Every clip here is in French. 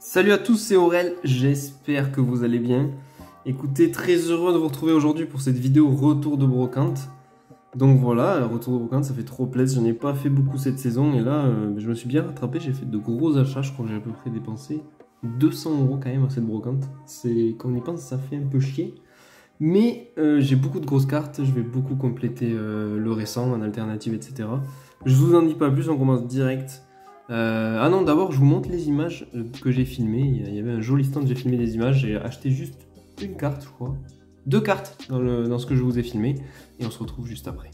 Salut à tous, c'est Aurel, j'espère que vous allez bien. Écoutez, très heureux de vous retrouver aujourd'hui pour cette vidéo retour de brocante. Donc voilà, retour de brocante, ça fait trop plaisir, j'en ai pas fait beaucoup cette saison et là je me suis bien rattrapé, j'ai fait de gros achats, je crois que j'ai à peu près dépensé 200 € quand même à cette brocante. C'est, quand on y pense, ça fait un peu chier. Mais j'ai beaucoup de grosses cartes, je vais beaucoup compléter le récent en alternative, etc. Je vous en dis pas plus, on commence direct. Ah non, d'abord je vous montre les images que j'ai filmées. Il y avait un joli stand, j'ai filmé des images, j'ai acheté juste une carte, je crois. Deux cartes dans ce que je vous ai filmé. Et on se retrouve juste après.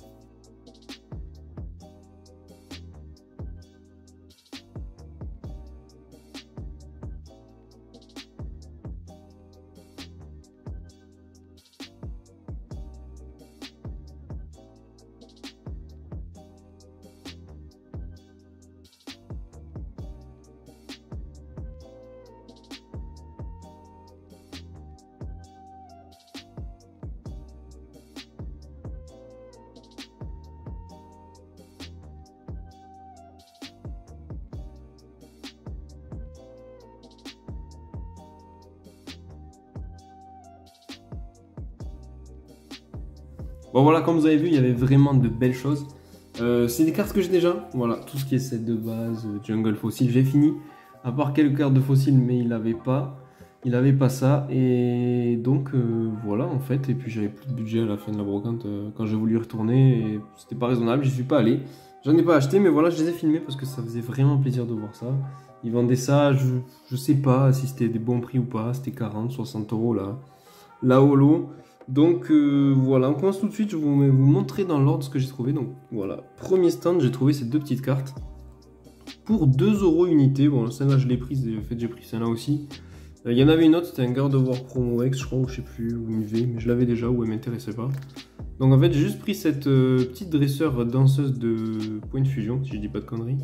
Bon voilà, comme vous avez vu, il y avait vraiment de belles choses. C'est des cartes que j'ai déjà. Voilà, tout ce qui est set de base, jungle fossile, j'ai fini. À part quelques cartes de fossiles, mais il avait pas ça. Et donc voilà en fait. Et puis j'avais plus de budget à la fin de la brocante quand j'ai voulu y retourner. Et c'était pas raisonnable, j'y suis pas allé. J'en ai pas acheté, mais voilà, je les ai filmés parce que ça faisait vraiment plaisir de voir ça. Ils vendaient ça, je sais pas si c'était des bons prix ou pas. C'était 40, 60 € là. La holo. Donc voilà, on commence tout de suite, je vais vous montrer dans l'ordre ce que j'ai trouvé. Donc voilà, premier stand, j'ai trouvé ces deux petites cartes pour 2 € unité. Bon, celle-là je l'ai prise, en fait j'ai pris celle-là aussi. Il y en avait une autre, c'était un God of War Promo X, je crois, ou je sais plus, ou une V, mais je l'avais déjà, ou elle m'intéressait pas. Donc en fait j'ai juste pris cette petite dresseur danseuse de point de fusion, si je dis pas de conneries.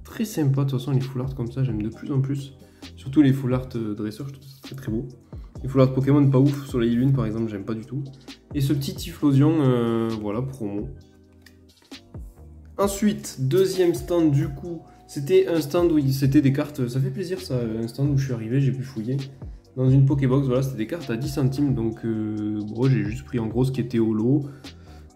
Très sympa, de toute façon les full art comme ça, j'aime de plus en plus. Surtout les full art dresseurs, je trouve ça très très beau. Les full art Pokémon pas ouf, Soleil et Lune par exemple, j'aime pas du tout. Et ce petit Typhlosion, voilà, promo. Ensuite, deuxième stand du coup, c'était un stand où c'était des cartes, ça fait plaisir ça, un stand où je suis arrivé, j'ai pu fouiller. Dans une Pokébox, voilà, c'était des cartes à 10 centimes, donc bon, j'ai juste pris en gros ce qui était holo.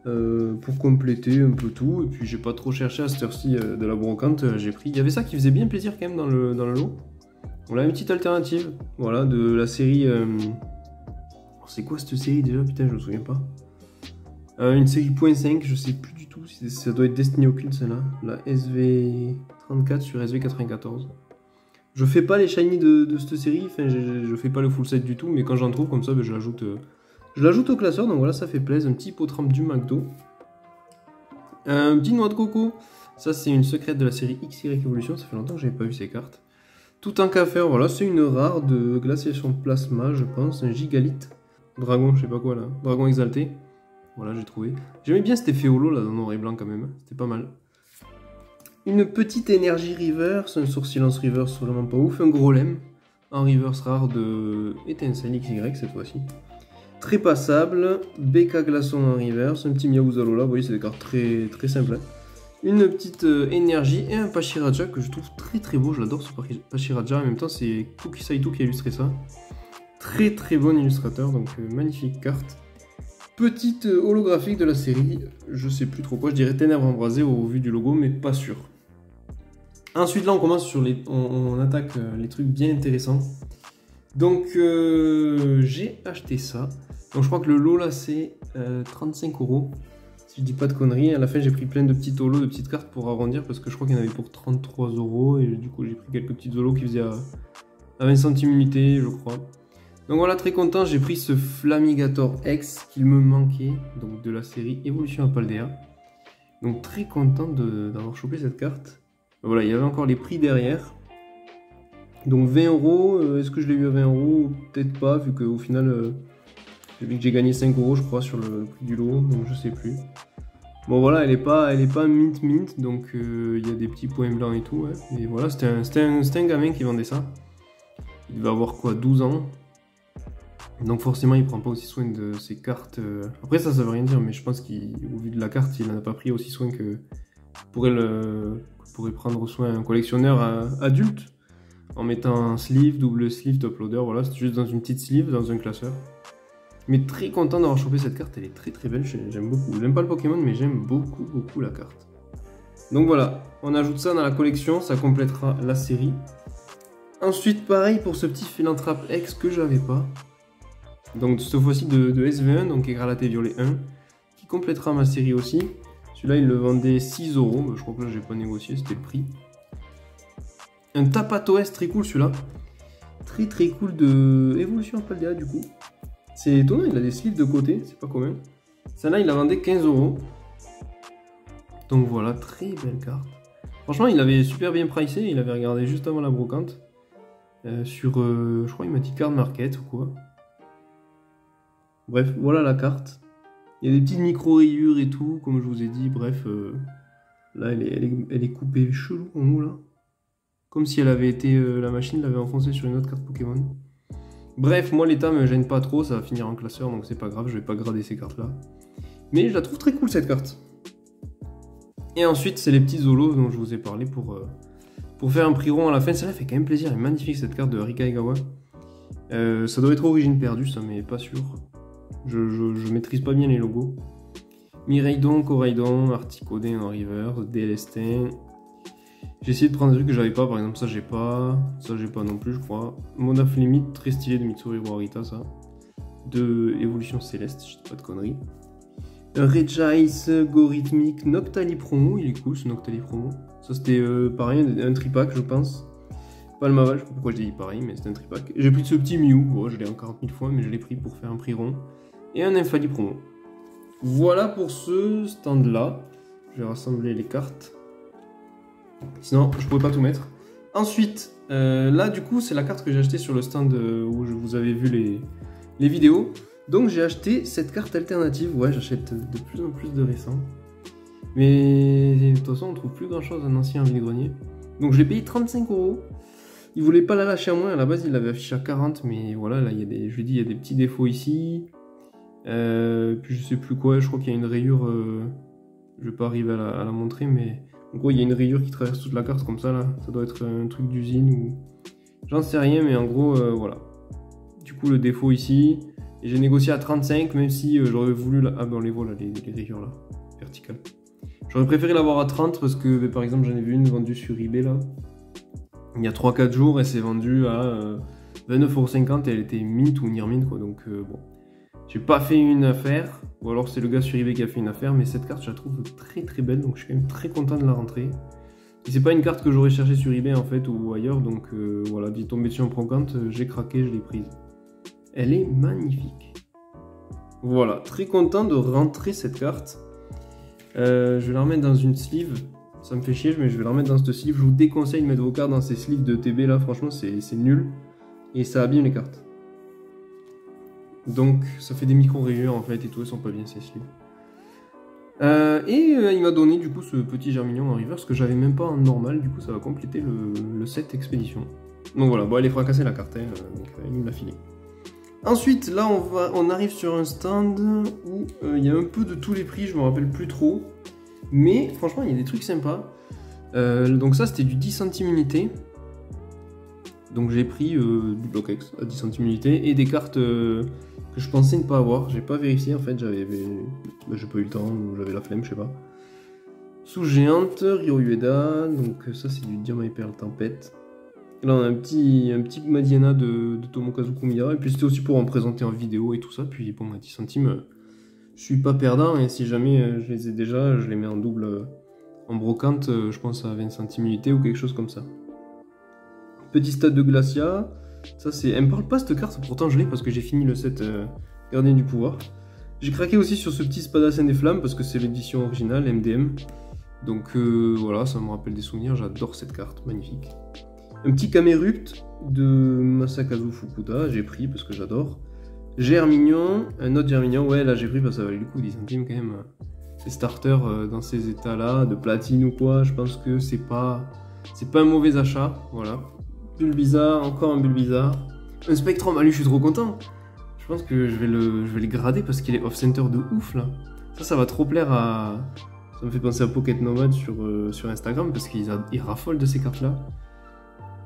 Pour compléter un peu tout, et puis j'ai pas trop cherché à cette heure-ci de la brocante, j'ai pris. Il y avait ça qui faisait bien plaisir quand même dans le lot. On a une petite alternative, voilà, de la série. C'est quoi cette série déjà? Putain, je me souviens pas. Une série .5, je sais plus du tout si ça doit être Destiny Occulte celle-là. La SV34 sur SV94. Je fais pas les shiny de cette série, enfin je fais pas le full set du tout, mais quand j'en trouve comme ça, ben, je l'ajoute au classeur, donc voilà, ça fait plaisir. Un petit pot trempe du McDo. Un petit noix de coco. Ça, c'est une secrète de la série XY Evolution. Ça fait longtemps que j'avais pas vu ces cartes. Tout en qu'à faire, voilà, c'est une rare de glaciation plasma, je pense. Un gigalith. Dragon, je sais pas quoi là. Dragon exalté. Voilà, j'ai trouvé. J'aimais bien cet effet holo là dans noir et blanc quand même. C'était pas mal. Une petite énergie reverse. Un sourcilence reverse vraiment pas ouf. Un gros lemme. En reverse rare de étincelle XY cette fois-ci. Très passable, BK Glaçon en reverse, un petit Miaouzalola, vous voyez c'est des cartes très, très simples. Hein. Une petite énergie et un Pachiraja que je trouve très très beau, je l'adore ce Pachiraja, en même temps c'est Koki Saito qui a illustré ça. Très très bon illustrateur, donc magnifique carte. Petite holographique de la série, je sais plus trop quoi, je dirais Ténèbres embrasées au vu du logo, mais pas sûr. Ensuite là on commence sur les... on attaque les trucs bien intéressants. Donc j'ai acheté ça. Donc je crois que le lot là c'est 35 €. Si je dis pas de conneries. À la fin j'ai pris plein de petits holos, de petites cartes pour arrondir. Parce que je crois qu'il y en avait pour 33 €. Et du coup j'ai pris quelques petits holos qui faisaient à 20 centimes unité je crois. Donc voilà, très content. J'ai pris ce Flamigator X qu'il me manquait. Donc de la série Evolution Apaldea. Donc très content d'avoir chopé cette carte. Voilà, il y avait encore les prix derrière. Donc 20 €, est-ce que je l'ai eu à 20 €? Peut-être pas, vu qu'au final, j'ai vu que j'ai gagné 5 € je crois sur le prix du lot, donc je sais plus. Bon voilà, elle est pas mint, donc il y a des petits points blancs et tout, ouais. Et voilà, c'était un gamin qui vendait ça. Il devait avoir quoi, 12 ans. Donc forcément, il prend pas aussi soin de ses cartes. Après ça veut rien dire, mais je pense qu'au vu de la carte, il n'en a pas pris aussi soin que pourrait prendre soin un collectionneur adulte. en mettant un sleeve, double sleeve, top loader, voilà, c'est juste dans une petite sleeve, dans un classeur. Mais très content d'avoir chopé cette carte, elle est très très belle, j'aime beaucoup. J'aime pas le Pokémon, mais j'aime beaucoup la carte. Donc voilà, on ajoute ça dans la collection, ça complétera la série. Ensuite, pareil pour ce petit Philanthrope X que j'avais pas. Donc cette fois-ci de SV1, donc Écarlate et Violet 1, qui complétera ma série aussi. Celui-là, il le vendait 6 €, je crois que là, j'ai pas négocié, c'était le prix. Un Tapato S, très cool celui-là. Très très cool de Évolution Paldea du coup. C'est étonnant, il a des sleeves de côté, c'est pas commun. Celle-là, il la vendait 15 €. Donc voilà, très belle carte. Franchement, il avait super bien pricé, il avait regardé juste avant la brocante. Je crois il m'a dit Card Market ou quoi. Bref, voilà la carte. Il y a des petites micro-rayures et tout, comme je vous ai dit. Bref, là, elle est coupée chelou en haut, là. Comme si elle avait été, la machine l'avait enfoncée sur une autre carte Pokémon. Bref, moi, l'état me gêne pas trop, ça va finir en classeur, donc c'est pas grave, je vais pas grader ces cartes-là. Mais je la trouve très cool, cette carte. Et ensuite, c'est les petits Zolos dont je vous ai parlé pour faire un prix rond à la fin. Celle-là fait quand même plaisir, elle est magnifique, cette carte de Rika Egawa. Ça doit être Origine Perdue, ça, mais pas sûr. Je maîtrise pas bien les logos. Miraidon, Coraidon, Articodé en reverse, Délestin. J'ai essayé de prendre des trucs que j'avais pas, par exemple ça j'ai pas non plus je crois. Monaf Limite, très stylé de Mitsuhiro Arita ça. De Évolution Céleste, je dis pas de conneries. Regice, Gorithmic, Noctali Promo, il est cool ce Noctali Promo. Ça c'était pareil, un tripack je pense. Pas le Maval, je sais pas pourquoi je dis pareil, mais c'est un tripack. J'ai pris ce petit Mew, bon, je l'ai en 40 000 fois, mais je l'ai pris pour faire un prix rond. Et un Infali Promo. Voilà pour ce stand là. Je vais rassembler les cartes. Sinon, je pourrais pas tout mettre. Ensuite, là du coup, c'est la carte que j'ai achetée sur le stand où je vous avais vu les vidéos. Donc j'ai acheté cette carte alternative. Ouais, j'achète de plus en plus de récents. Mais de toute façon, on trouve plus grand chose en ancien vide-grenier. Donc je l'ai payé 35 €. Il voulait pas la lâcher à moins, à la base il l'avait affiché à 40, mais voilà, là il y a des, je lui dis, il y a des petits défauts ici. Puis je sais plus quoi, je crois qu'il y a une rayure, je vais pas arriver à la montrer, mais en gros il y a une rayure qui traverse toute la carte comme ça là, ça doit être un truc d'usine ou... J'en sais rien, mais en gros, voilà. Du coup le défaut ici, et j'ai négocié à 35, même si j'aurais voulu, ah ben on les voit là, les rayures là, verticales. J'aurais préféré l'avoir à 30 parce que par exemple j'en ai vu une vendue sur eBay là. Il y a 3-4 jours, elle s'est vendue à 29,50 € et elle était mint ou near mint quoi, donc bon. J'ai pas fait une affaire, ou alors c'est le gars sur eBay qui a fait une affaire, mais cette carte je la trouve très très belle, donc je suis quand même très content de la rentrer. Et c'est pas une carte que j'aurais cherché sur eBay en fait ou ailleurs, donc voilà, d'y tomber dessus en brocante, j'ai craqué, je l'ai prise. Elle est magnifique. Voilà, très content de rentrer cette carte. Je vais la remettre dans une sleeve. Ça me fait chier, mais je vais la remettre dans cette sleeve. Je vous déconseille de mettre vos cartes dans ces sleeves de TB là, franchement c'est nul. Et ça abîme les cartes. Donc ça fait des micro-rayures en fait et tout, elles sont pas bien ces sleeves. Il m'a donné du coup ce petit Germignon en reverse que j'avais même pas en normal, du coup ça va compléter le set expédition. Donc voilà, bon elle est fracassée la carte, donc il me l'a filé. Ensuite là on arrive sur un stand où il y a un peu de tous les prix, je me rappelle plus trop. Mais franchement il y a des trucs sympas. Donc ça c'était du 10 centimes unité. Donc j'ai pris du Block-X à 10 centimes unité et des cartes que je pensais ne pas avoir. J'ai pas vérifié en fait, j'ai pas eu le temps ou j'avais la flemme, je sais pas. Sous-géante, Ryo Ueda, donc ça c'est du Diamant et Perle Tempête. Là on a un petit Madiana de Tomokazu Kumiya, et puis c'était aussi pour en présenter en vidéo et tout ça. Puis bon à 10 centimes, je suis pas perdant, et si jamais je les ai déjà, je les mets en double en brocante, je pense à 20 centimes unité ou quelque chose comme ça. Petit stade de Glacia, ça c'est... Elle me parle pas cette carte, pourtant je l'ai parce que j'ai fini le set Gardien du Pouvoir. J'ai craqué aussi sur ce petit Spadassin des Flammes parce que c'est l'édition originale, MDM. Donc voilà, ça me rappelle des souvenirs, j'adore cette carte, magnifique. Un petit Camerupt de Masakazu Fukuda, j'ai pris parce que j'adore. Germignon, un autre Germignon, ouais là j'ai pris parce que ça valait le coup, 10 centimes quand même. Ces starters dans ces états là, de platine ou quoi, je pense que c'est pas un mauvais achat, voilà. Bulbizarre, encore un Bulbizarre. Un Spectrum, allez je suis trop content. Je pense que je vais le grader parce qu'il est off-center de ouf là. Ça va trop plaire à... Ça me fait penser à Pocket Nomad sur Instagram parce qu'ils raffolent de ces cartes là.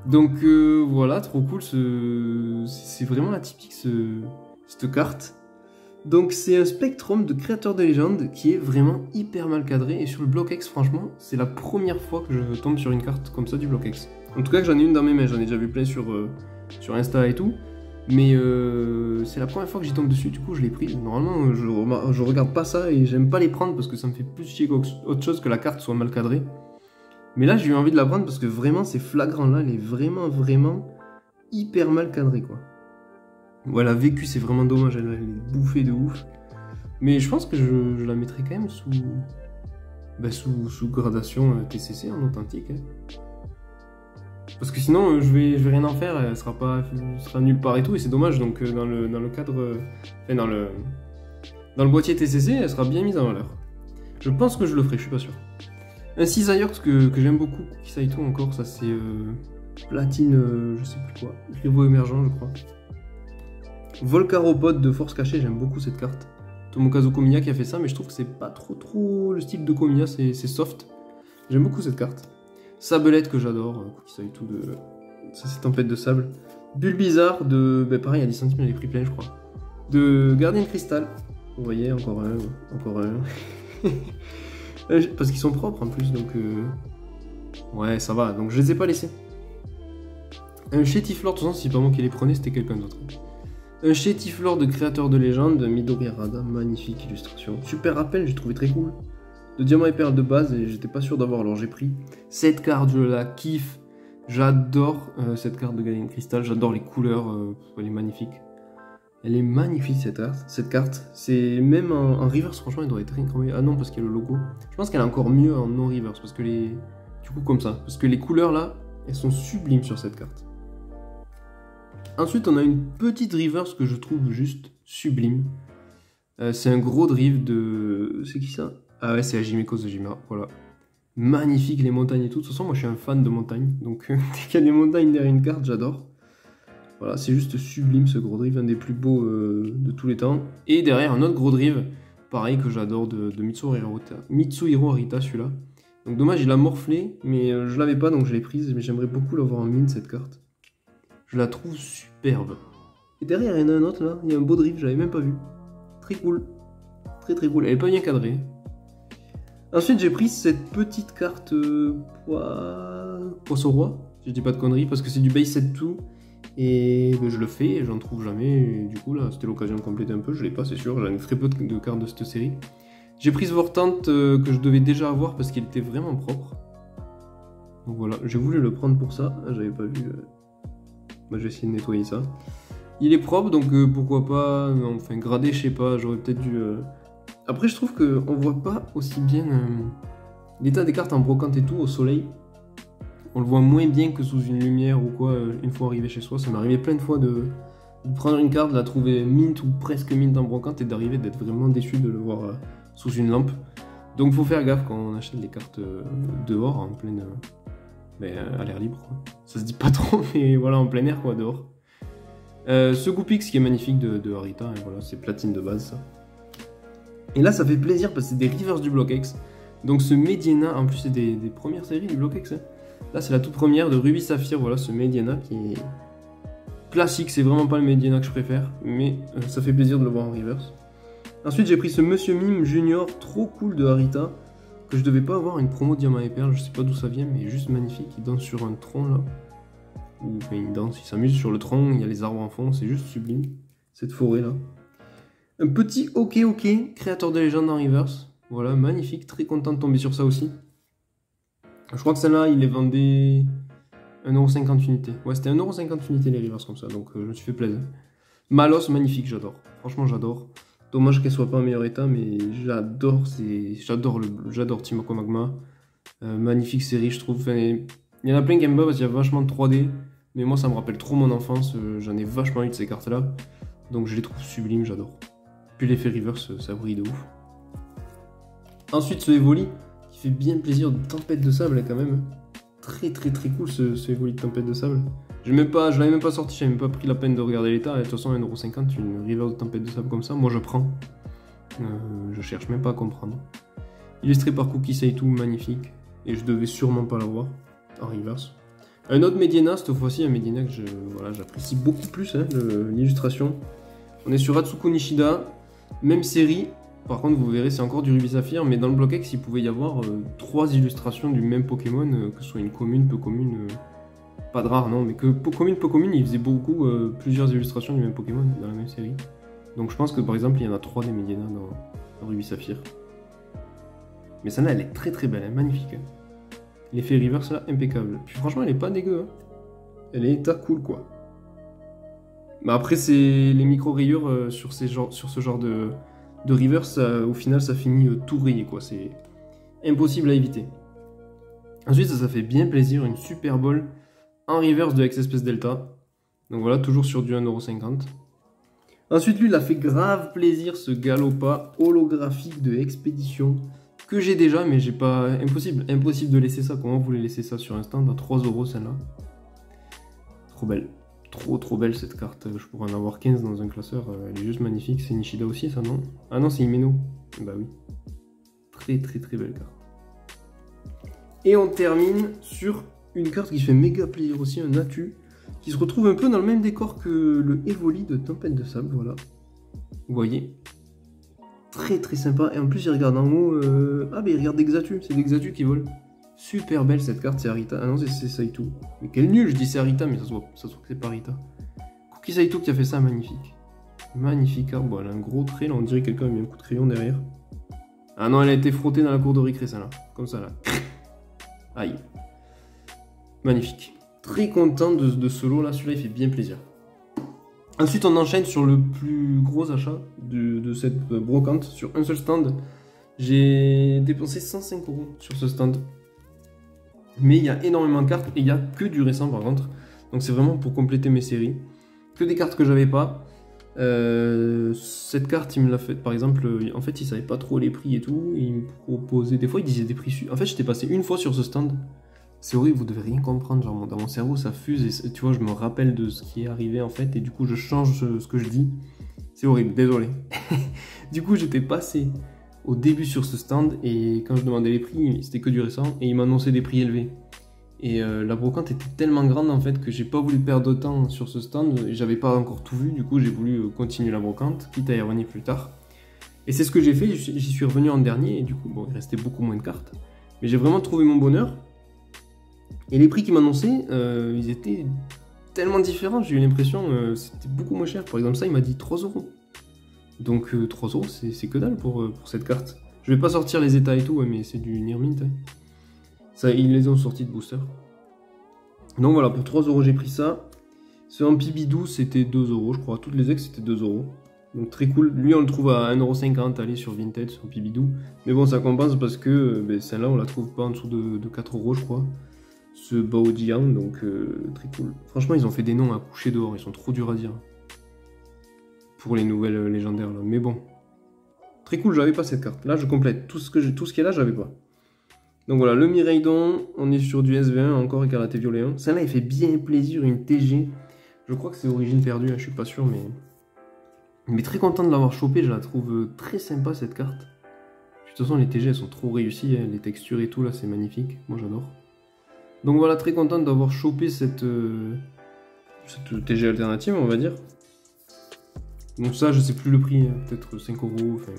Donc voilà, trop cool, c'est vraiment atypique cette carte. Donc c'est un Spectrum de Créateur de légende qui est vraiment hyper mal cadré. Et sur le bloc X, franchement, c'est la première fois que je tombe sur une carte comme ça du bloc X. En tout cas que j'en ai une dans mes mains, j'en ai déjà vu plein sur Insta et tout. Mais c'est la première fois que j'y tombe dessus, du coup je l'ai pris. Normalement je regarde pas ça et j'aime pas les prendre parce que ça me fait plus chier qu'autre chose que la carte soit mal cadrée. Mais là j'ai eu envie de la prendre parce que vraiment c'est flagrant là, elle est vraiment hyper mal cadrée quoi. Ouais, la vécu c'est vraiment dommage, elle est bouffée de ouf. Mais je pense que je la mettrai quand même sous gradation TCC en authentique. Hein. Parce que sinon je vais rien en faire, elle sera nulle part et tout, et c'est dommage. Donc dans le cadre, dans le boîtier TCC, elle sera bien mise en valeur. Je pense que je le ferai, je suis pas sûr. Un Cisailleur que j'aime beaucoup, qui saille tout encore, ça c'est platine, je sais plus quoi, Rivo émergent je crois. Volcaropod de force cachée, j'aime beaucoup cette carte. Tomokazu Komiya qui a fait ça, mais je trouve que c'est pas trop le style de Komiya, c'est soft. J'aime beaucoup cette carte. Sabelette que j'adore, qui saille tout de. Ça c'est Tempête de Sable. Bulbizarre de. Ben pareil, à 10 centimes, elle est pris plein, je crois. De Gardien de Cristal. Vous voyez, encore un. Parce qu'ils sont propres en plus, donc. Ouais, ça va, donc je les ai pas laissés. Un Chétiflore, de toute façon, si c'est pas moi qui les prenais, c'était quelqu'un d'autre. Un Chétiflore de Créateur de légende, Midori Arada, magnifique illustration. Super rappel, j'ai trouvé très cool. De Diamant et Perle de base, et j'étais pas sûr d'avoir, alors j'ai pris. Cette carte, je la kiffe. J'adore cette carte de Gardien de Cristal, j'adore les couleurs, elle est magnifique. Elle est magnifique cette carte. C'est même en reverse, franchement, elle doit être incroyable. Ah non, parce qu'il y a le logo. Je pense qu'elle est encore mieux en non reverse, parce que du coup, comme ça. Parce que les couleurs là, elles sont sublimes sur cette carte. Ensuite, on a une petite reverse que je trouve juste sublime. C'est un gros drive de. C'est qui ça? Ah ouais, c'est Hajime Kozojima, voilà. Magnifique les montagnes et tout. De toute façon, moi je suis un fan de montagnes. Donc, dès qu'il y a des montagnes derrière une carte, j'adore. Voilà, c'est juste sublime ce gros drive, un des plus beaux de tous les temps. Et derrière, un autre gros drive, pareil que j'adore, de Mitsuhiro Arita, celui-là. Donc, dommage, il a morflé, mais je l'avais pas donc je l'ai prise. Mais j'aimerais beaucoup l'avoir en mine cette carte. Je la trouve superbe. Et derrière, il y en a un autre là, il y a un beau drive, j'avais même pas vu. Très cool. Très cool. Elle est pas bien cadrée. Ensuite, j'ai pris cette petite carte Poisson Roi. Je dis pas de conneries parce que c'est du base set tout. Et ben, je le fais et j'en trouve jamais. Et du coup, là, c'était l'occasion de compléter un peu. Je l'ai pas, c'est sûr. J'en ai très peu de cartes de cette série. J'ai pris ce Vortante que je devais déjà avoir parce qu'il était vraiment propre. Donc voilà, j'ai voulu le prendre pour ça. J'avais pas vu. Moi, je vais essayer de nettoyer ça. Il est propre, donc pourquoi pas. Enfin, gradé, je sais pas. J'aurais peut-être dû. Après, je trouve qu'on voit pas aussi bien l'état des cartes en brocante et tout au soleil. On le voit moins bien que sous une lumière ou quoi, une fois arrivé chez soi. Ça m'est arrivé plein de fois de prendre une carte, de la trouver mint ou presque mint en brocante et d'arriver d'être vraiment déçu de le voir sous une lampe. Donc, faut faire gaffe quand on achète des cartes dehors, en pleine. À l'air libre, quoi. Ça se dit pas trop, mais voilà, en plein air, quoi, dehors. Ce Goupix qui est magnifique de Arita, et voilà, c'est platine de base, ça. Et là, ça fait plaisir parce que c'est des reverse du bloc X. Donc ce Mediana, en plus c'est des premières séries du bloc X. Hein. Là, c'est la toute première de Ruby Saphir, voilà, ce Mediana qui est classique. C'est vraiment pas le Mediana que je préfère, mais ça fait plaisir de le voir en reverse. Ensuite, j'ai pris ce Monsieur Mime Junior, trop cool de Arita, que je devais pas avoir une promo Diamant et Perle, je sais pas d'où ça vient, mais juste magnifique. Il danse sur un tronc là. Enfin, il s'amuse sur le tronc, il y a les arbres en fond, c'est juste sublime, cette forêt là. Un petit OK, Créateur de légende en reverse. Voilà, magnifique, très content de tomber sur ça aussi. Je crois que celle-là, il les vendait 1,50€ unité. Ouais, c'était 1,50€ unité les reverse comme ça, donc je me suis fait plaisir. Malos, magnifique, j'adore. Franchement, j'adore. Dommage qu'elle soit pas en meilleur état, mais j'adore Timoko Magma. Magnifique série, je trouve. Enfin, il y en a plein qui aiment pas parce qu'il y a vachement de 3D. Mais moi, ça me rappelle trop mon enfance. J'en ai vachement eu de ces cartes-là. Donc je les trouve sublimes, j'adore. Puis l'effet reverse, ça brille de ouf. Ensuite, ce Evoli, qui fait bien plaisir de Tempête de Sable, quand même. Très cool ce Evoli de Tempête de Sable. Je l'avais même pas sorti, j'avais même pas pris la peine de regarder l'état. De toute façon, 1,50€, une reverse de Tempête de Sable comme ça, moi je prends. Je cherche même pas à comprendre. Illustré par Cookie Saitou, magnifique. Et je devais sûrement pas l'avoir en reverse. Un autre Medina, cette fois-ci un Medina que voilà, j'apprécie beaucoup plus, hein, l'illustration. On est sur Atsuko Nishida, même série. Par contre, vous verrez, c'est encore du Ruby Saphir, mais dans le bloc X, il pouvait y avoir 3 illustrations du même Pokémon, que ce soit une commune, peu commune, pas de rare, non, mais que commune, peu commune, il faisait beaucoup, plusieurs illustrations du même Pokémon dans la même série. Donc je pense que par exemple, il y en a 3 des Medina dans Ruby Saphir. Mais celle-là, elle est très très belle, hein, magnifique. Hein. L'effet reverse là, impeccable. Puis franchement, elle est pas dégueu. Hein. Elle est état cool quoi. Mais après, c'est les micro-rayures sur ce genre de reverse, au final, ça finit tout rayé quoi. C'est impossible à éviter. Ensuite, ça fait bien plaisir, une Super Bowl en reverse de X-Espèce Delta. Donc voilà, toujours sur du 1,50 €. Ensuite, lui, il a fait grave plaisir ce Galopa holographique de Expédition. Que j'ai déjà, mais j'ai pas... Impossible de laisser ça. Comment vous voulez laisser ça sur un stand à 3 € celle-là? Trop belle. Trop belle cette carte. Je pourrais en avoir 15 dans un classeur. Elle est juste magnifique. C'est Nishida aussi, ça, non? Ah non, c'est Himeno. Bah oui. Très belle carte. Et on termine sur une carte qui fait méga plaisir aussi, un Natu, qui se retrouve un peu dans le même décor que le Evoli de Tempête de Sable, voilà. Vous voyez? Très sympa, et en plus il regarde en haut, ah mais il regarde Exatu, c'est l'Exatu qui vole. Super belle cette carte, c'est Arita, ah non c'est Saito. Mais quel nul, je dis c'est Arita, mais ça se voit que c'est pas Arita. Cookie Saito qui a fait ça, magnifique. Magnifique carte, bon elle a un gros trait, là on dirait que quelqu'un a mis un coup de crayon derrière. Ah non, elle a été frottée dans la cour de récré celle-là, comme ça là. Aïe. Magnifique. Très content de ce lot là, celui-là il fait bien plaisir. Ensuite, on enchaîne sur le plus gros achat de cette brocante sur un seul stand. J'ai dépensé 105 € sur ce stand. Mais il y a énormément de cartes et il n'y a que du récent par contre. Donc c'est vraiment pour compléter mes séries. Que des cartes que j'avais pas. Cette carte, il me l'a fait par exemple. En fait, il savait pas trop les prix et tout. Il me proposait. Des fois, il disait des prix. En fait, j'étais passé une fois sur ce stand. C'est horrible, vous devez rien comprendre, genre dans mon cerveau ça fuse et tu vois je me rappelle de ce qui est arrivé en fait et du coup je change ce que je dis. C'est horrible, désolé. Du coup j'étais passé au début sur ce stand et quand je demandais les prix c'était que du récent et il m'annonçait des prix élevés. Et la brocante était tellement grande en fait que j'ai pas voulu perdre de temps sur ce stand et j'avais pas encore tout vu, du coup j'ai voulu continuer la brocante, quitte à y revenir plus tard. Et c'est ce que j'ai fait, j'y suis revenu en dernier et du coup bon il restait beaucoup moins de cartes. Mais j'ai vraiment trouvé mon bonheur. Et les prix qu'ils m'annonçaient, ils étaient tellement différents, j'ai eu l'impression c'était beaucoup moins cher. Par exemple, ça, il m'a dit 3 €. Donc 3 €, c'est que dalle pour cette carte. Je vais pas sortir les états et tout, ouais, mais c'est du Near Mint. Hein. Ça, ils les ont sortis de booster. Donc voilà, pour 3 € j'ai pris ça. Ce Ampibidou, c'était 2 €, je crois. Toutes les ex, c'était 2 €. Donc très cool. Lui, on le trouve à 1,50 €, allez, sur Vinted, sur Ampibidou. Mais bon, ça compense parce que celle-là, on la trouve pas en dessous de 4 €, je crois. Ce Baojiang, donc très cool. Franchement, ils ont fait des noms à coucher dehors, ils sont trop durs à dire. Pour les nouvelles légendaires, là. Mais bon. Très cool, j'avais pas cette carte. Là, je complète. Tout ce qui est là, j'avais pas. Donc voilà, le Miraidon, on est sur du SV1, encore Écarlate Violet 1. Celle-là, il fait bien plaisir, une TG. Je crois que c'est origine perdue, hein, je suis pas sûr, mais très content de l'avoir chopé, je la trouve très sympa cette carte. De toute façon, les TG, elles sont trop réussies, hein. Les textures et tout, là, c'est magnifique. Moi, j'adore. Donc voilà, très content d'avoir chopé cette TG alternative, on va dire. Donc ça, je sais plus le prix, hein, peut-être 5 €. Enfin,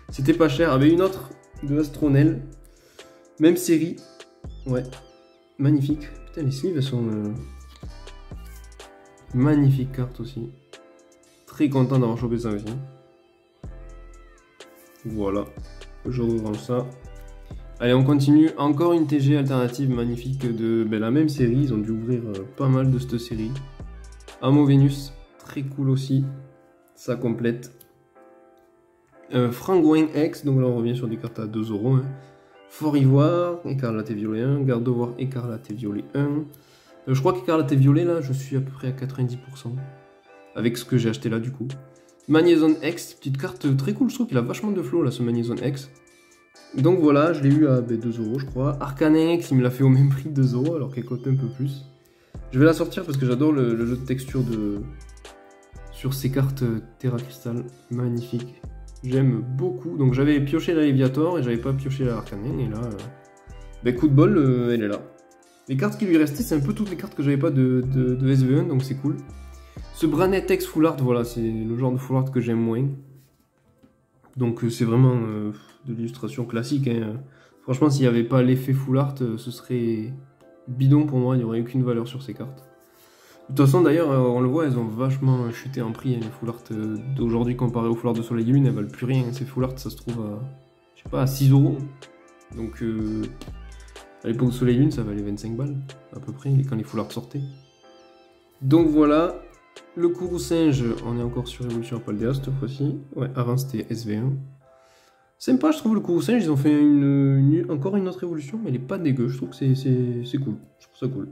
c'était pas cher. Avec une autre de Astronel, même série. Ouais, magnifique. Putain, les sleeves, elles sont magnifique carte aussi. Très content d'avoir chopé ça aussi. Voilà, je rerange ça. Allez, on continue. Encore une TG alternative magnifique de la même série. Ils ont dû ouvrir pas mal de cette série. Amo Venus, très cool aussi. Ça complète. Frangouin X, donc là on revient sur des cartes à 2 €. Hein. Fort Ivoire, Écarlate et Violet 1. Garde Voir Écarlate et Violet 1. Je crois qu'Écarlate et Violet, là, je suis à peu près à 90%. Avec ce que j'ai acheté là, du coup. Magnézone X, petite carte très cool. Je trouve qu'il a vachement de flow, là, ce Magnézone X. Donc voilà, je l'ai eu à 2 € je crois. Arcanex, il me l'a fait au même prix de 2 € alors qu'elle coûte un peu plus. Je vais la sortir parce que j'adore le jeu de texture sur ces cartes Terra Crystal. Magnifique. J'aime beaucoup. Donc j'avais pioché la Léviator et j'avais pas pioché la Arcanex. Et là, coup de bol, elle est là. Les cartes qui lui restaient, c'est un peu toutes les cartes que j'avais pas de SV1, donc c'est cool. Ce Branet X Full Art, voilà, c'est le genre de Full Art que j'aime moins. Donc c'est vraiment de l'illustration classique. Hein. Franchement, s'il n'y avait pas l'effet Full Art, ce serait bidon pour moi, il n'y aurait aucune valeur sur ces cartes. De toute façon, d'ailleurs, on le voit, elles ont vachement chuté en prix, hein, les Full Art d'aujourd'hui comparé aux Full Art de Soleil et Lune, elles valent plus rien. Ces Full Art, ça se trouve à, je sais pas, à 6 €. Donc à l'époque de Soleil et Lune, ça valait 25 balles, à peu près, quand les Full Art sortaient. Donc voilà, le Kourou Singe, on est encore sur Evolution Paldea cette fois-ci. Ouais, avant c'était SV1. Sympa, je trouve, le Kourou Singe, ils ont fait encore une autre évolution, mais elle est pas dégueu, je trouve que c'est cool. Je trouve ça cool.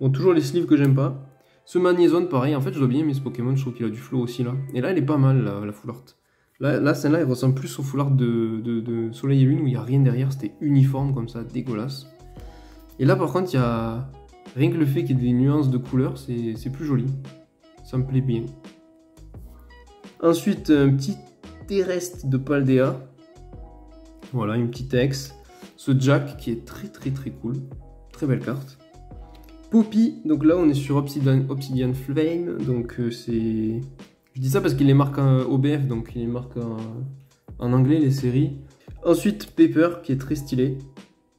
Bon, toujours les sleeves que j'aime pas. Ce Magnézone, pareil, en fait, je dois bien aimer ce Pokémon, je trouve qu'il a du flow aussi là. Et là, elle est pas mal, la Full Art. Là celle-là, elle ressemble plus au Full Art de Soleil et Lune, où il n'y a rien derrière, c'était uniforme comme ça, dégueulasse. Et là, par contre, il y a rien que le fait qu'il y ait des nuances de couleurs, c'est plus joli. Ça me plaît bien. Ensuite, un petit Terrestre de Paldea. Voilà, une petite ex. Ce Jack qui est très cool. Très belle carte. Poppy, donc là on est sur Obsidian Flame, donc c'est... Je dis ça parce qu'il les marque en OBF, donc il les marque en anglais les séries. Ensuite Pepper qui est très stylé.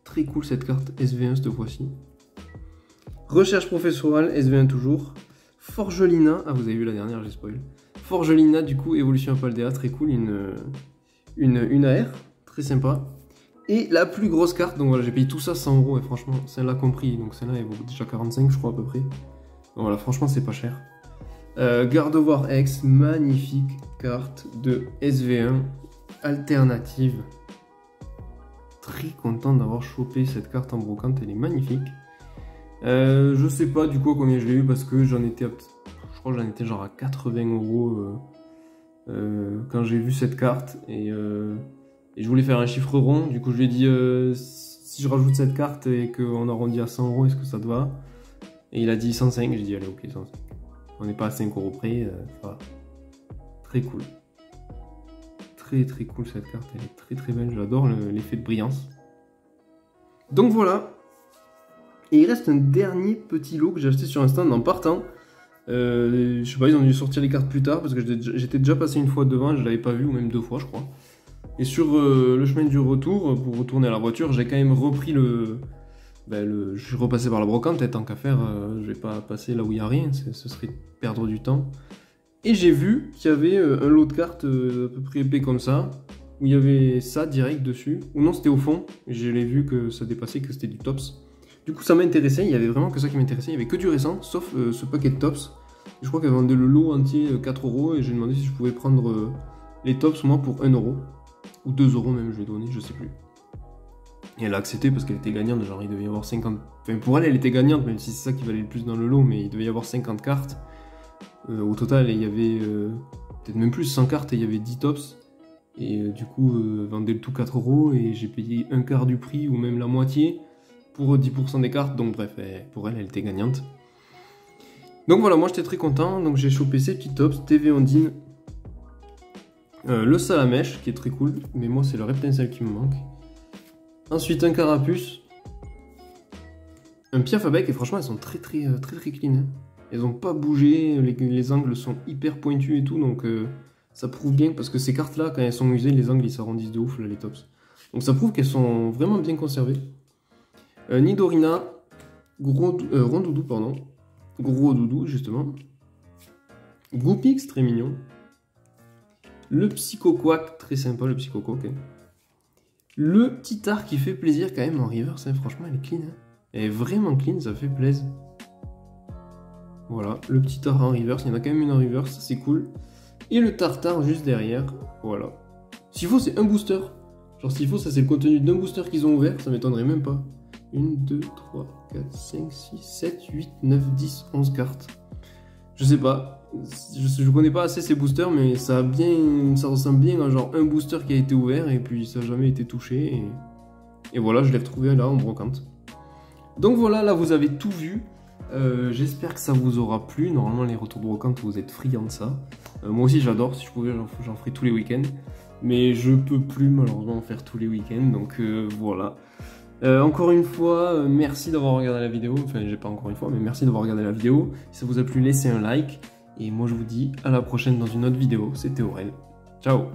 Très cool cette carte, SV1 cette fois-ci. Recherche professorale, SV1 toujours. Forgelina, ah vous avez vu la dernière, j'ai spoil. Forgelina du coup, évolution Paldea, très cool, une AR, très sympa. Et la plus grosse carte, donc voilà, j'ai payé tout ça 100 € et franchement, celle-là compris, donc celle-là elle vaut déjà 45 je crois à peu près. Donc voilà, franchement c'est pas cher. Gardevoir X, magnifique carte de SV1 alternative. Très content d'avoir chopé cette carte en brocante, elle est magnifique. Je sais pas du coup combien je l'ai eu parce que j'en étais, je crois que j'en étais genre à 80 € quand j'ai vu cette carte et je voulais faire un chiffre rond, du coup je lui ai dit si je rajoute cette carte et qu'on arrondit à 100 €, est-ce que ça te va? Et il a dit 105, j'ai dit allez ok 105. On n'est pas à 5 € près, ça va. Très cool. Très cool cette carte, elle est très belle, j'adore l'effet de brillance. Donc voilà. Et il reste un dernier petit lot que j'ai acheté sur un stand en partant. Je sais pas, ils ont dû sortir les cartes plus tard parce que j'étais déjà passé une fois devant, je l'avais pas vu, ou même 2 fois je crois. Et sur le chemin du retour, pour retourner à la voiture, j'ai quand même repris je suis repassé par la brocante, et tant qu'à faire, je vais pas passer là où il n'y a rien, ce serait perdre du temps. Et j'ai vu qu'il y avait un lot de cartes à peu près épais comme ça, où il y avait ça direct dessus, ou non c'était au fond, je l'ai vu que ça dépassait, que c'était du tops. Du coup ça m'intéressait, il y avait vraiment que ça qui m'intéressait, il y avait que du récent, sauf ce paquet de tops. Je crois qu'elle vendait le lot entier 4 € et j'ai demandé si je pouvais prendre les tops moi pour 1 €. Ou 2 € même je lui ai donné, je sais plus. Et elle a accepté parce qu'elle était gagnante, genre il devait y avoir 50... Enfin pour elle était gagnante, même si c'est ça qui valait le plus dans le lot, mais il devait y avoir 50 cartes. Au total il y avait peut-être même plus 100 cartes et il y avait 10 tops. Et du coup vendait le tout 4 € et j'ai payé un quart du prix ou même la moitié pour 10% des cartes, donc bref, pour elle était gagnante. Donc voilà, moi j'étais très content, donc j'ai chopé ces petits tops, TV Ondine. Le Salamèche qui est très cool, mais moi c'est le Reptincelle qui me manque. Ensuite un Carapuce, un Piaf à bec, et franchement elles sont très clean. Hein. Elles n'ont pas bougé, les angles sont hyper pointus et tout, donc ça prouve bien, parce que ces cartes là, quand elles sont usées, les angles ils s'arrondissent de ouf, là les tops. Donc ça prouve qu'elles sont vraiment bien conservées. Nidorina, Rondoudou, pardon. Gros doudou justement. Goupix, très mignon. Le Psychoquack, très sympa le Psychoquack. Hein. Le petit art qui fait plaisir quand même en reverse, hein. Franchement elle est clean. Hein. Elle est vraiment clean, ça fait plaisir. Voilà, le petit art en reverse, il y en a quand même une en reverse, c'est cool. Et le tartare juste derrière, voilà. S'il faut c'est un booster. Genre s'il faut ça c'est le contenu d'un booster qu'ils ont ouvert, ça m'étonnerait même pas. 1, 2, 3, 4, 5, 6, 7, 8, 9, 10, 11 cartes. Je sais pas. Je connais pas assez ces boosters, mais ça ressemble bien à genre un booster qui a été ouvert et puis ça n'a jamais été touché. Et voilà, je l'ai retrouvé là en brocante. Donc voilà, là vous avez tout vu. J'espère que ça vous aura plu. Normalement les retours de brocante, vous êtes friands de ça. Moi aussi j'adore, si je pouvais j'en ferais tous les week-ends. Mais je peux plus malheureusement en faire tous les week-ends, donc voilà. Encore une fois, merci d'avoir regardé la vidéo. Enfin, j'ai pas encore une fois, mais merci d'avoir regardé la vidéo. Si ça vous a plu, laissez un like. Et moi, je vous dis à la prochaine dans une autre vidéo. C'était Aurel. Ciao!